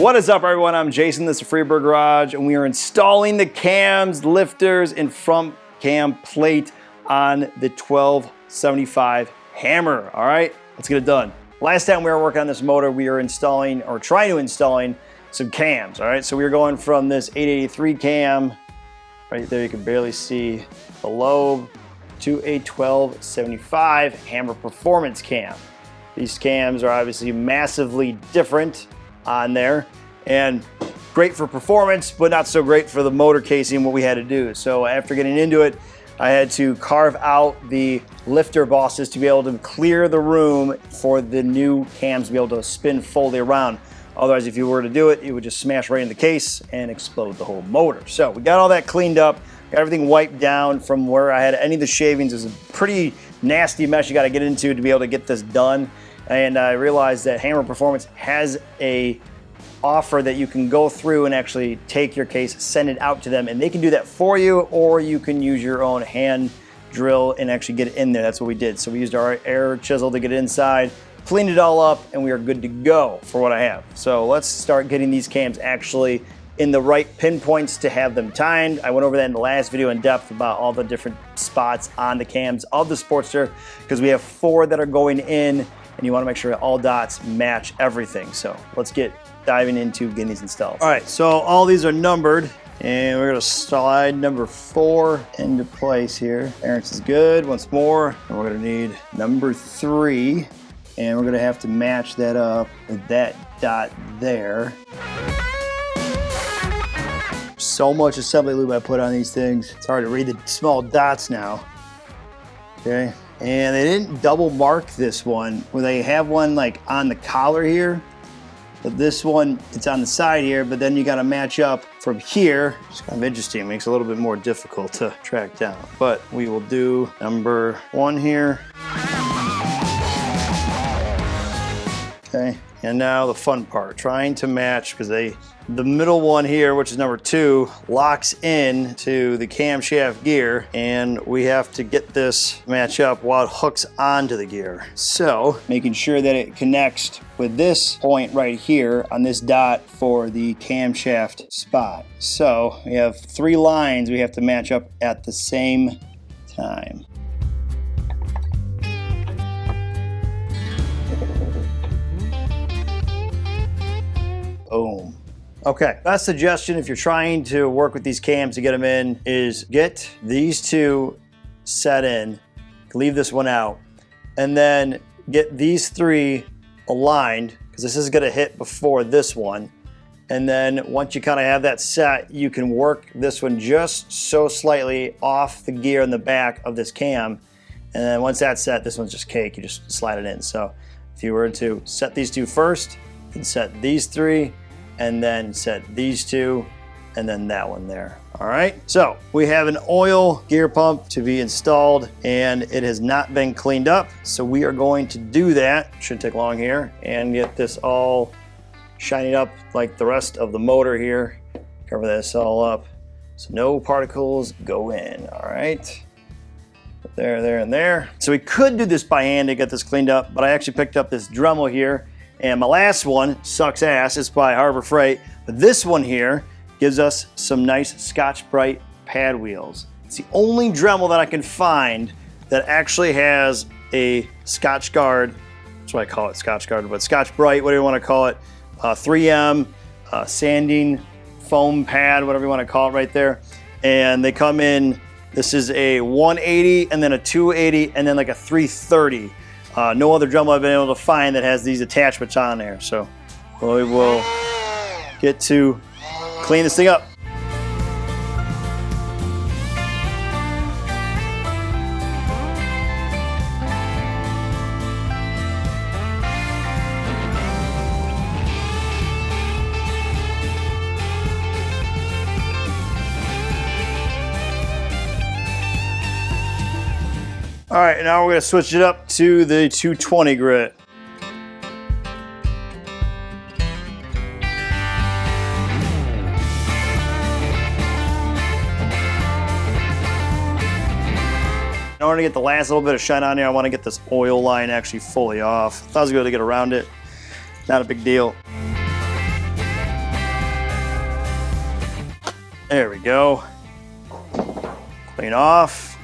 What is up, everyone? I'm Jason, this is Freebird Garage, and we are installing the cams, lifters, and front cam plate on the 1275 Hammer. All right, let's get it done. Last time we were working on this motor, we were installing, or trying to installing, some cams. All right, so we were going from this 883 cam, right there, you can barely see the lobe, to a 1275 Hammer Performance cam. These cams are obviously massively different on there and great for performance, but not so great for the motor casing, what we had to do. So after getting into it, I had to carve out the lifter bosses to be able to clear the room for the new cams to be able to spin fully around. Otherwise, if you were to do it, it would just smash right in the case and explode the whole motor. So we got all that cleaned up, got everything wiped down from where I had any of the shavings. It was a pretty nasty mess you got to get into to be able to get this done. And I realized that Hammer Performance has a offer that you can go through and actually take your case, send it out to them, and they can do that for you, or you can use your own hand drill and actually get it in there. That's what we did. So we used our air chisel to get it inside, cleaned it all up, and we are good to go for what I have. So let's start getting these cams actually in the right pinpoints to have them timed. I went over that in the last video in depth about all the different spots on the cams of the Sportster, because we have 4 that are going in, and you want to make sure all dots match everything. So let's get diving into getting these installed. All right, so all these are numbered, and we're gonna slide number 4 into place here. Clearance is good. Once more, and we're gonna need number 3, and we're gonna have to match that up with that dot there. So much assembly lube I put on these things. It's hard to read the small dots now. Okay, and they didn't double mark this one, where they have one like on the collar here, but this one, it's on the side here, but then you gotta match up from here. It's kind of interesting, it makes it a little bit more difficult to track down. But we will do number 1 here. Okay, and now the fun part, trying to match, because the middle one here, which is number 2, locks in to the camshaft gear, and we have to get this match up while it hooks onto the gear. So making sure that it connects with this point right here on this dot for the camshaft spot. So we have 3 lines we have to match up at the same time. Boom. Okay, best suggestion if you're trying to work with these cams to get them in is get these 2 set in, leave this one out, and then get these 3 aligned, because this is gonna hit before this one. And then once you kind of have that set, you can work this one just so slightly off the gear in the back of this cam. And then once that's set, this one's just cake, you just slide it in. So if you were to set these 2 first, then set these 3, and then set these 2, and then that one there. All right, so we have an oil gear pump to be installed, and it has not been cleaned up. So we are going to do that, shouldn't take long here, and get this all shiny up like the rest of the motor here. Cover this all up so no particles go in, all right? There, there, and there. So we could do this by hand to get this cleaned up, but I actually picked up this Dremel here, and my last one sucks ass. It's by Harbor Freight. But this one here gives us some nice Scotch-Brite pad wheels. It's the only Dremel that I can find that actually has a Scotch Guard. That's what I call it, Scotch Guard, but Scotch-Brite, whatever you want to call it. 3M, sanding foam pad, whatever you want to call it right there. And they come in, this is a 180 and then a 280 and then like a 330. No other Dremel I've been able to find that has these attachments on there. So we will get to clean this thing up. All right, now we're gonna switch it up to the 220 grit. In order to get the last little bit of shine on here, I want to get this oil line actually fully off. Thought I was going to get around it. Not a big deal. There we go. Clean off.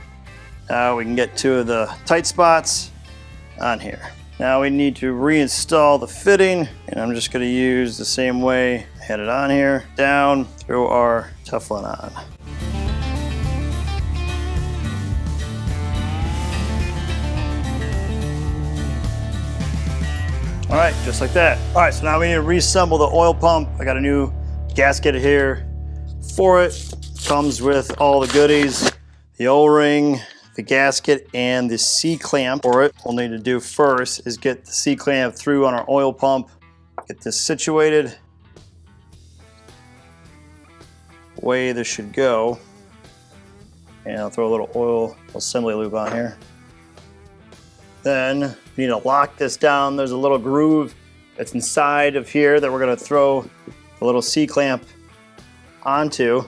Now we can get to the tight spots on here. Now we need to reinstall the fitting, and I'm just going to use the same way I had it on here, down through our Teflon on. All right, just like that. All right, so now we need to reassemble the oil pump. I got a new gasket here for it. Comes with all the goodies, the O-ring, the gasket, and the C-clamp for it. What we'll need to do first is get the C-clamp through on our oil pump, get this situated the way this should go. And I'll throw a little oil assembly loop on here. Then we need to lock this down. There's a little groove that's inside of here that we're gonna throw the little C-clamp onto.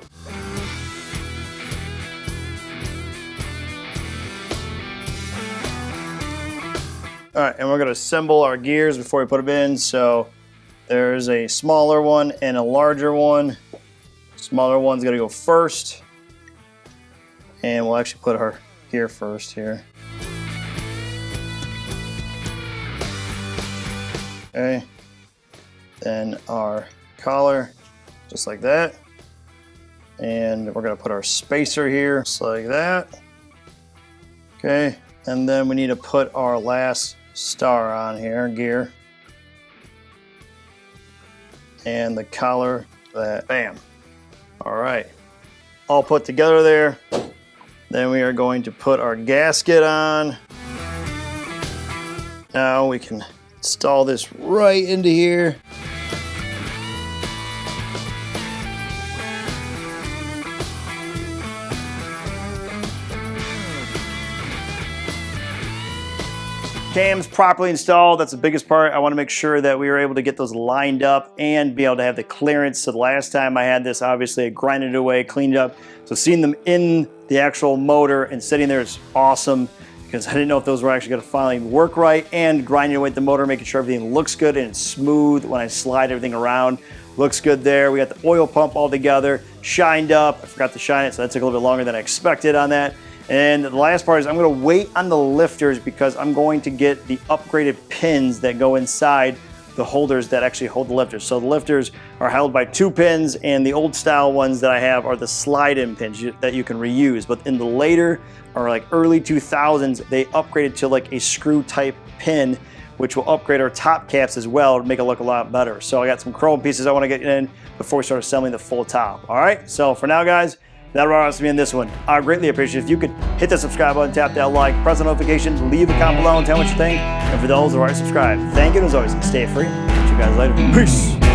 All right, and we're gonna assemble our gears before we put them in. So there's a smaller one and a larger one. Smaller one's gonna go first. And we'll actually put our gear first here. Okay, then our collar, just like that. And we're gonna put our spacer here, just like that. Okay, and then we need to put our last star on here, gear. And the collar, that, bam. All right, all put together there. Then we are going to put our gasket on. Now we can install this right into here. Cams properly installed, that's the biggest part. I want to make sure that we were able to get those lined up and be able to have the clearance. So the last time I had this, obviously I grinded it away, cleaned it up. So seeing them in the actual motor and sitting there is awesome, because I didn't know if those were actually going to finally work right, and grinding away the motor, making sure everything looks good and it's smooth when I slide everything around. Looks good there. We got the oil pump all together, shined up. I forgot to shine it, so that took a little bit longer than I expected on that. And the last part is I'm going to wait on the lifters, because I'm going to get the upgraded pins that go inside the holders that actually hold the lifters. So the lifters are held by 2 pins, and the old style ones that I have are the slide-in pins that you can reuse. But in the later, or like early 2000s, they upgraded to like a screw type pin, which will upgrade our top caps as well to make it look a lot better. So I got some chrome pieces I want to get in before we start assembling the full top. All right, so for now, guys, that'll wrap us me in this one. I greatly appreciate it if you could hit the subscribe button, tap that like, press the notification, leave a comment below and tell me what you think. And for those who are already subscribed, thank you, and as always, stay free. See you guys later. Peace.